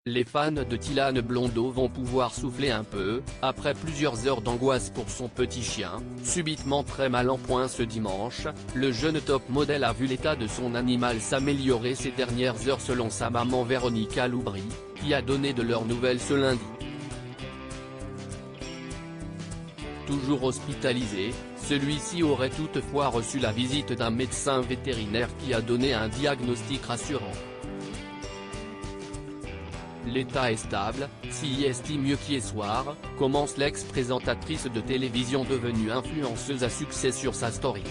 Les fans de Tilan Blondeau vont pouvoir souffler un peu, après plusieurs heures d'angoisse pour son petit chien, subitement très mal en point ce dimanche. Le jeune top modèle a vu l'état de son animal s'améliorer ces dernières heures selon sa maman Véronica Loubry, qui a donné de leurs nouvelles ce lundi. Toujours hospitalisé, celui-ci aurait toutefois reçu la visite d'un médecin vétérinaire qui a donné un diagnostic rassurant. L'état est stable, si mieux qu'hier soir, commence l'ex-présentatrice de télévision devenue influenceuse à succès sur sa story.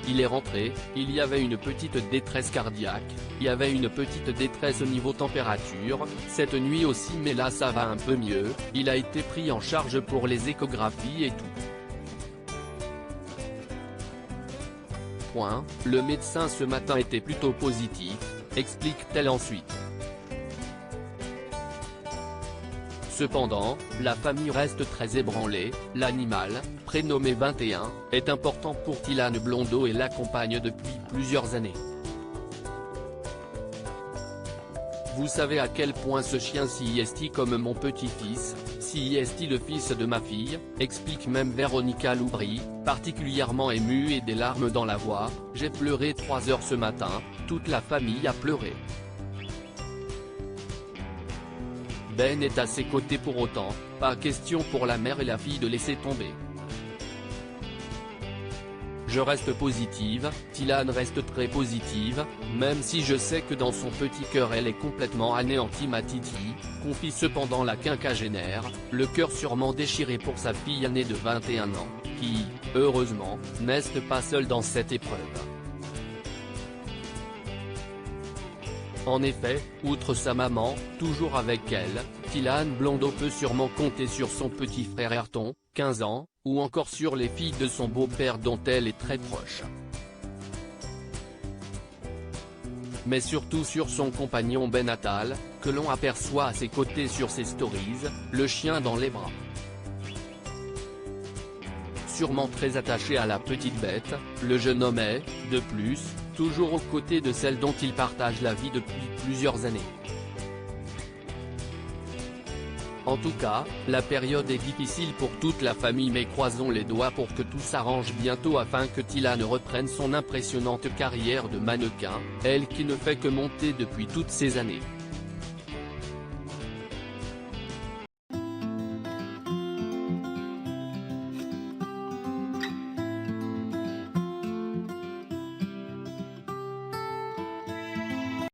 Il est rentré, il y avait une petite détresse cardiaque, il y avait une petite détresse au niveau température, cette nuit aussi mais là ça va un peu mieux, il a été pris en charge pour les échographies et tout. Le médecin ce matin était plutôt positif, explique-t-elle ensuite. Cependant, la famille reste très ébranlée, l'animal, prénommé 21, est important pour Tilan Blondeau et l'accompagne depuis plusieurs années. Vous savez à quel point ce chien s'y est comme mon petit-fils, s'y est le fils de ma fille, explique même Véronica Loubry, particulièrement émue et des larmes dans la voix. J'ai pleuré 3 heures ce matin, toute la famille a pleuré. Ben est à ses côtés pour autant, pas question pour la mère et la fille de laisser tomber. Je reste positive, Tilan reste très positive, même si je sais que dans son petit cœur elle est complètement anéantie. Ma Titi, confie cependant la quinquagénaire, le cœur sûrement déchiré pour sa fille aînée de 21 ans, qui, heureusement, n'est pas seule dans cette épreuve. En effet, outre sa maman, toujours avec elle, Tilan Blondeau peut sûrement compter sur son petit frère Ayrton, 15 ans, ou encore sur les filles de son beau-père dont elle est très proche. Mais surtout sur son compagnon Ben Attal, que l'on aperçoit à ses côtés sur ses stories, le chien dans les bras. Sûrement très attaché à la petite bête, le jeune homme est, de plus, toujours aux côtés de celle dont il partage la vie depuis plusieurs années. En tout cas, la période est difficile pour toute la famille mais croisons les doigts pour que tout s'arrange bientôt afin que Tilan reprenne son impressionnante carrière de mannequin, elle qui ne fait que monter depuis toutes ces années.